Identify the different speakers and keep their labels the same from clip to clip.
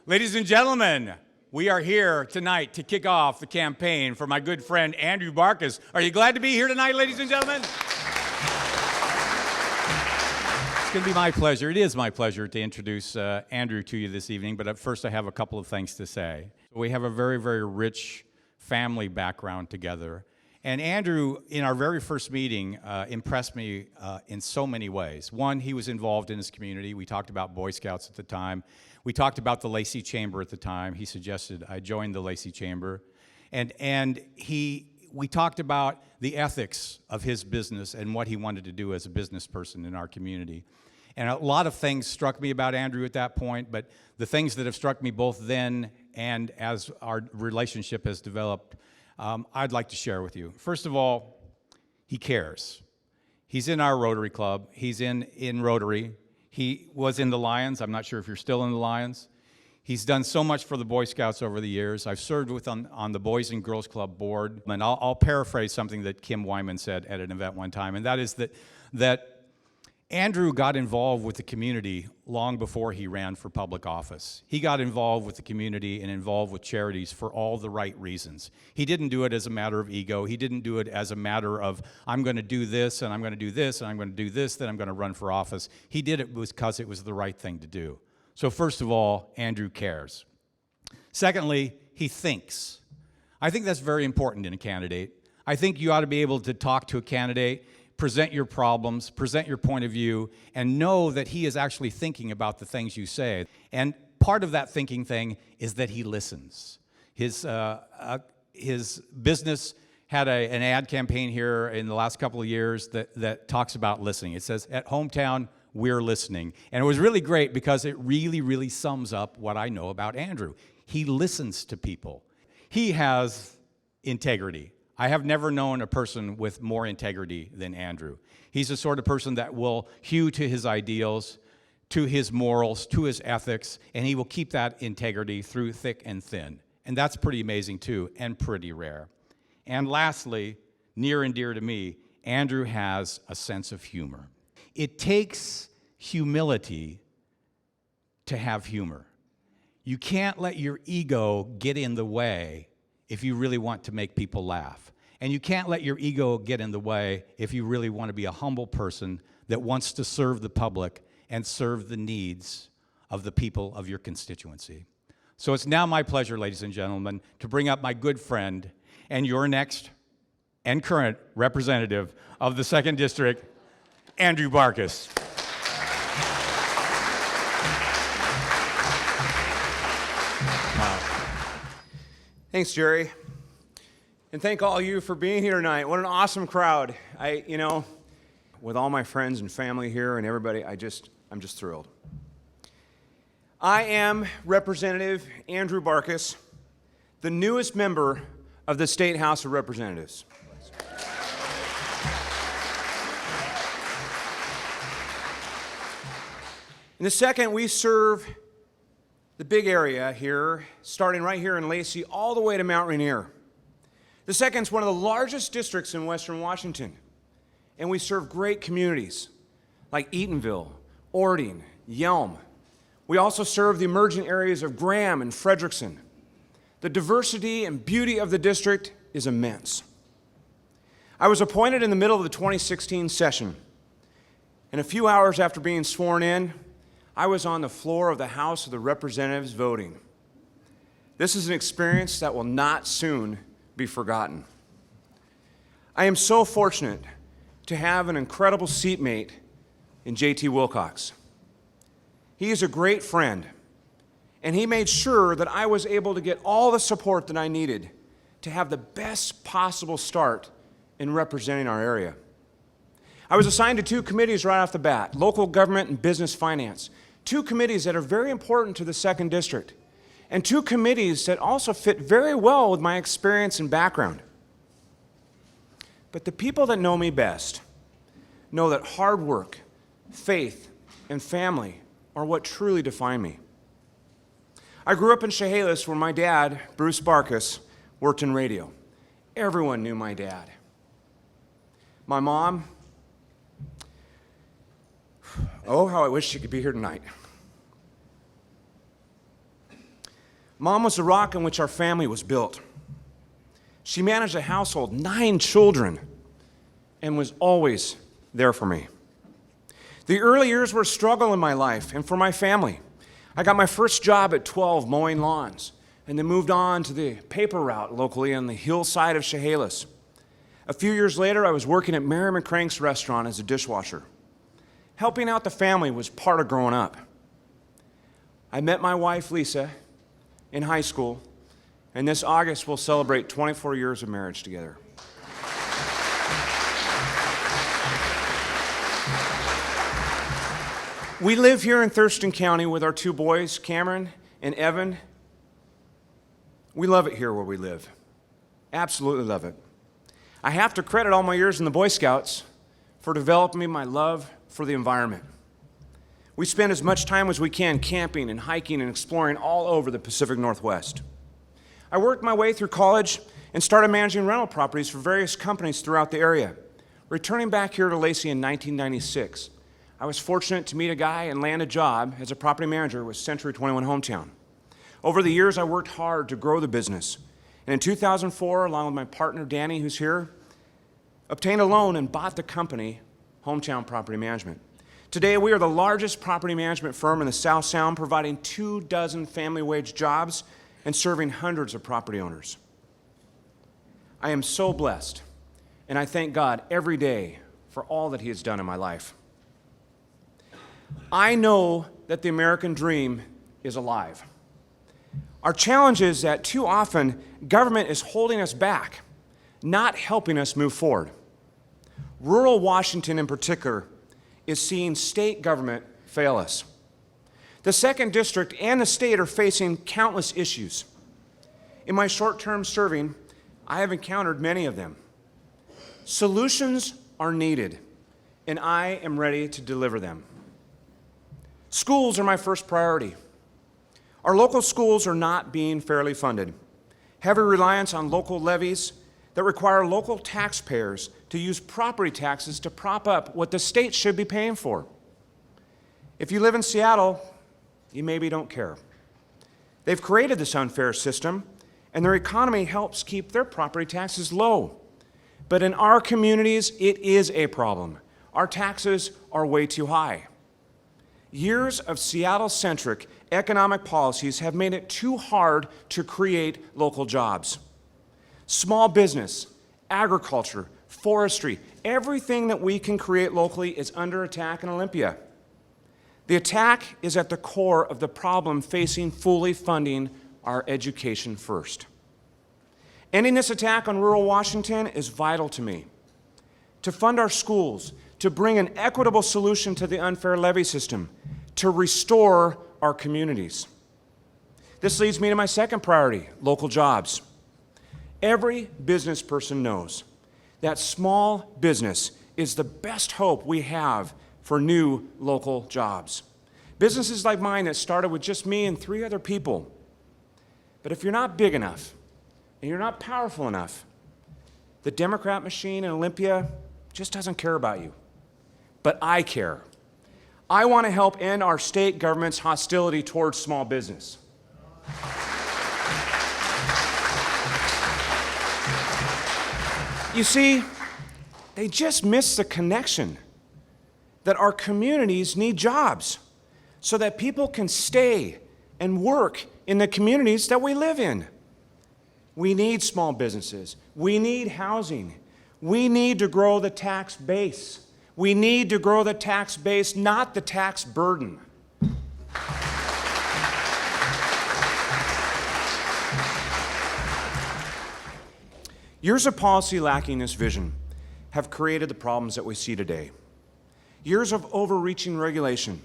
Speaker 1: Ladies and gentlemen, we are here tonight to kick off the campaign for my good friend Andrew Barkis. Are you glad to be here tonight, ladies and gentlemen? It's going to be my pleasure. It is my pleasure to introduce Andrew to you this evening, but first I have a couple of things to say. We have a very, very rich family background together. And Andrew, in our very first meeting, impressed me in so many ways. One, he was involved in his community. We talked about Boy Scouts at the time. We talked about the Lacey Chamber at the time. He suggested I join the Lacey Chamber. And we talked about the ethics of his business and what he wanted to do as a business person in our community. And a lot of things struck me about Andrew at that point, but the things that have struck me both then and as our relationship has developed, I'd like to share with you. First of all, he cares. He's in our Rotary Club. He's in Rotary. He was in the Lions. I'm not sure if you're still in the Lions. He's done so much for the Boy Scouts over the years. I've served with on the Boys and Girls Club board. And I'll paraphrase something that Kim Wyman said at an event one time, and that is that Andrew got involved with the community long before he ran for public office. He got involved with the community and involved with charities for all the right reasons. He didn't do it as a matter of ego. He didn't do it as a matter of, I'm going to do this, and I'm going to do this, and I'm going to do this, then I'm going to run for office. He did it because it was the right thing to do. So first of all, Andrew cares. Secondly, he thinks. I think that's very important in a candidate. I think you ought to be able to talk to a candidate, present your problems, present your point of view, and know that he is actually thinking about the things you say. And part of that thinking thing is that he listens. His business had an ad campaign here in the last couple of years that talks about listening. It says, at Hometown, we're listening. And it was really great because it really, really sums up what I know about Andrew. He listens to people. He has integrity. I have never known a person with more integrity than Andrew. He's the sort of person that will hew to his ideals, to his morals, to his ethics, and he will keep that integrity through thick and thin. And that's pretty amazing too, and pretty rare. And lastly, near and dear to me, Andrew has a sense of humor. It takes humility to have humor. You can't let your ego get in the way if you really want to make people laugh. And you can't let your ego get in the way if you really want to be a humble person that wants to serve the public and serve the needs of the people of your constituency. So it's now my pleasure, ladies and gentlemen, to bring up my good friend and your next and current representative of the 2nd District, Andrew Barkis.
Speaker 2: Thanks, Jerry. And thank all of you for being here tonight. What an awesome crowd. With all my friends and family here and everybody, I'm just thrilled. I am Representative Andrew Barkis, the newest member of the State House of Representatives. In the 2nd, we serve the big area here, starting right here in Lacey, all the way to Mount Rainier. The 2nd is one of the largest districts in Western Washington, and we serve great communities like Eatonville, Ording, Yelm. We also serve the emerging areas of Graham and Frederickson. The diversity and beauty of the district is immense. I was appointed in the middle of the 2016 session, and a few hours after being sworn in, I was on the floor of the House of the Representatives voting. This is an experience that will not soon be forgotten. I am so fortunate to have an incredible seatmate in J.T. Wilcox. He is a great friend, and he made sure that I was able to get all the support that I needed to have the best possible start in representing our area. I was assigned to 2 committees right off the bat, local government and business finance, 2 committees that are very important to the 2nd District, and 2 committees that also fit very well with my experience and background. But the people that know me best know that hard work, faith, and family are what truly define me. I grew up in Chehalis, where my dad, Bruce Barkis, worked in radio. Everyone knew my dad. My mom, oh, how I wish she could be here tonight. Mom was the rock on which our family was built. She managed a household, 9 children, and was always there for me. The early years were a struggle in my life and for my family. I got my first job at 12 mowing lawns, and then moved on to the paper route locally on the hillside of Chehalis. A few years later, I was working at Merriman Crank's restaurant as a dishwasher. Helping out the family was part of growing up. I met my wife, Lisa, in high school, and this August we'll celebrate 24 years of marriage together. We live here in Thurston County with our 2 boys, Cameron and Evan. We love it here where we live. Absolutely love it. I have to credit all my years in the Boy Scouts for developing my love for the environment. We spend as much time as we can camping and hiking and exploring all over the Pacific Northwest. I worked my way through college and started managing rental properties for various companies throughout the area. Returning back here to Lacey in 1996, I was fortunate to meet a guy and land a job as a property manager with Century 21 Hometown. Over the years, I worked hard to grow the business. And in 2004, along with my partner, Danny, who's here, obtained a loan and bought the company, Hometown Property Management. Today, we are the largest property management firm in the South Sound, providing 24 family wage jobs and serving hundreds of property owners. I am so blessed, and I thank God every day for all that He has done in my life. I know that the American dream is alive. Our challenge is that too often government is holding us back, not helping us move forward. Rural Washington in particular is seeing state government fail us. The 2nd District and the state are facing countless issues. In my short-term serving, I have encountered many of them. Solutions are needed, and I am ready to deliver them. Schools are my first priority. Our local schools are not being fairly funded. Heavy reliance on local levies that require local taxpayers to use property taxes to prop up what the state should be paying for. If you live in Seattle, you maybe don't care. They've created this unfair system, and their economy helps keep their property taxes low. But in our communities, it is a problem. Our taxes are way too high. Years of Seattle-centric economic policies have made it too hard to create local jobs. Small business, agriculture, forestry, everything that we can create locally is under attack in Olympia. The attack is at the core of the problem facing fully funding our education first. Ending this attack on rural Washington is vital to me. To fund our schools, to bring an equitable solution to the unfair levy system, to restore our communities. This leads me to my second priority, local jobs. Every business person knows that small business is the best hope we have for new local jobs. Businesses like mine that started with just me and 3 other people. But if you're not big enough and you're not powerful enough, the Democrat machine in Olympia just doesn't care about you. But I care. I want to help end our state government's hostility towards small business. You see, they just miss the connection that our communities need jobs so that people can stay and work in the communities that we live in. We need small businesses. We need housing. We need to grow the tax base. We need to grow the tax base, not the tax burden. Years of policy lacking this vision have created the problems that we see today. Years of overreaching regulation,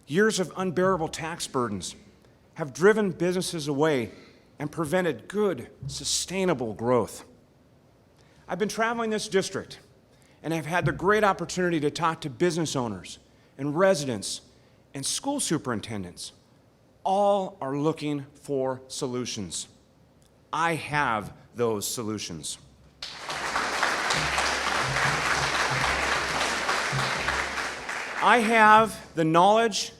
Speaker 2: years of unbearable tax burdens have driven businesses away and prevented good, sustainable growth. I've been traveling this district, and I've had the great opportunity to talk to business owners and residents and school superintendents. All are looking for solutions. I have those solutions. I have the knowledge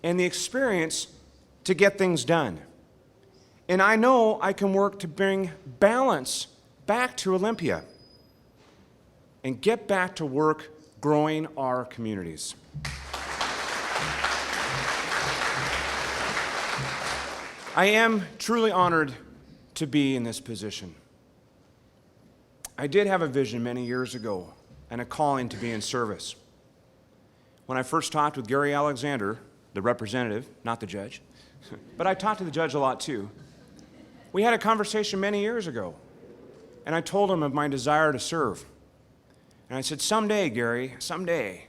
Speaker 2: and the experience to get things done. And I know I can work to bring balance back to Olympia and get back to work growing our communities. I am truly honored to be in this position. I did have a vision many years ago and a calling to be in service. When I first talked with Gary Alexander, the representative, not the judge, but I talked to the judge a lot too. We had a conversation many years ago, and I told him of my desire to serve. And I said, someday, Gary, someday,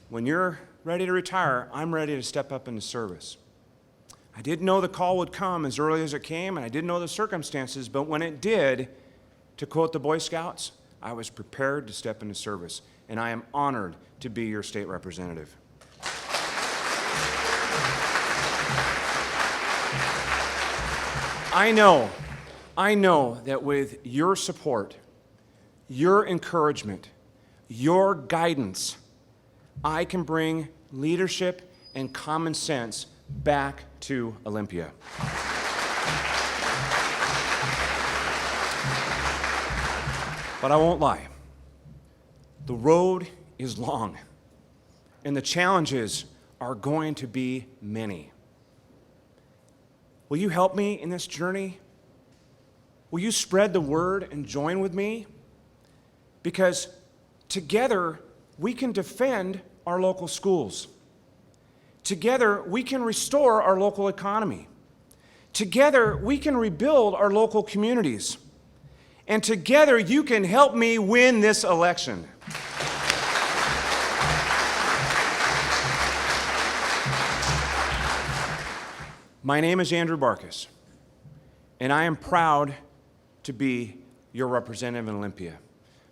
Speaker 2: when you're ready to retire, I'm ready to step up into service. I didn't know the call would come as early as it came, and I didn't know the circumstances, but when it did, to quote the Boy Scouts, I was prepared to step into service, and I am honored to be your state representative. I know that with your support, your encouragement, your guidance, I can bring leadership and common sense back to Olympia. But I won't lie. The road is long, and the challenges are going to be many. Will you help me in this journey? Will you spread the word and join with me? Because together we can defend our local schools. Together we can restore our local economy. Together we can rebuild our local communities. And together you can help me win this election. My name is Andrew Barkis, and I am proud to be your representative in Olympia.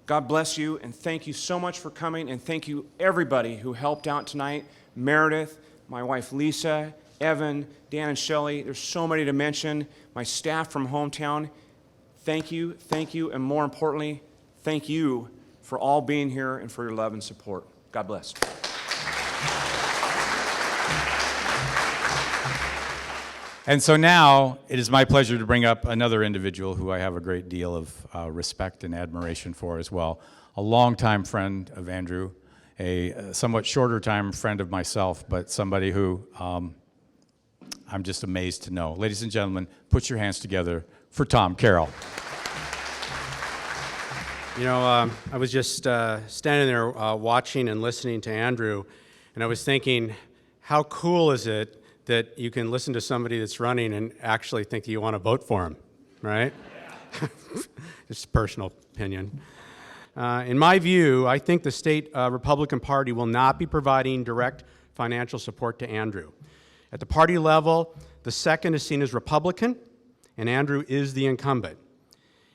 Speaker 2: God bless you, and thank you so much for coming, and thank you everybody who helped out tonight. Meredith, my wife Lisa, Evan, Dan and Shelley, there's so many to mention. My staff from hometown, thank you, and more importantly, thank you for all being here and for your love and support. God bless.
Speaker 1: And so now it is my pleasure to bring up another individual who I have a great deal of respect and admiration for as well. A longtime friend of Andrew, a somewhat shorter time friend of myself, but somebody who I'm just amazed to know. Ladies and gentlemen, put your hands together for Tom Carroll.
Speaker 3: You know, I was just standing there watching and listening to Andrew, and I was thinking, how cool is it that you can listen to somebody that's running and actually think that you want to vote for him, right? Yeah. Just a personal opinion. In my view, I think the state Republican Party will not be providing direct financial support to Andrew. At the party level, the second is seen as Republican, and Andrew is the incumbent.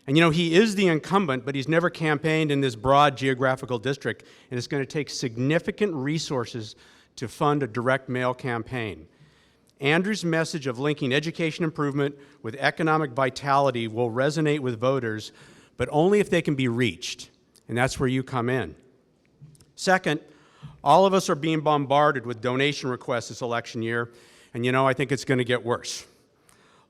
Speaker 3: And you know, he is the incumbent, but he's never campaigned in this broad geographical district, and it's going to take significant resources to fund a direct mail campaign. Andrew's message of linking education improvement with economic vitality will resonate with voters, but only if they can be reached, and that's where you come in. Second, all of us are being bombarded with donation requests this election year, and you know, I think it's going to get worse.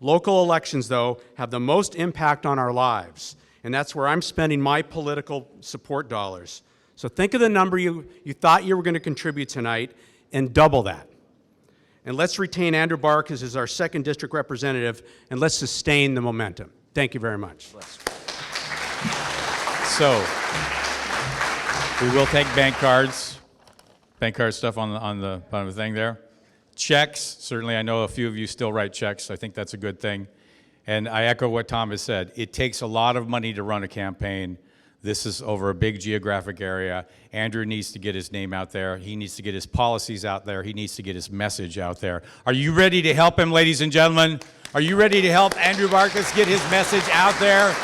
Speaker 3: Local elections, though, have the most impact on our lives, and that's where I'm spending my political support dollars. So think of the number you thought you were going to contribute tonight and double that. And let's retain Andrew Barkis as our 2nd District Representative, and let's sustain the momentum. Thank you very much.
Speaker 1: So, we will take bank cards stuff on the bottom of the thing there. Checks, certainly I know a few of you still write checks. I think that's a good thing. And I echo what Tom has said. It takes a lot of money to run a campaign. This is over a big geographic area. Andrew needs to get his name out there. He needs to get his policies out there. He needs to get his message out there. Are you ready to help him, ladies and gentlemen? Are you ready to help Andrew Barkis get his message out there?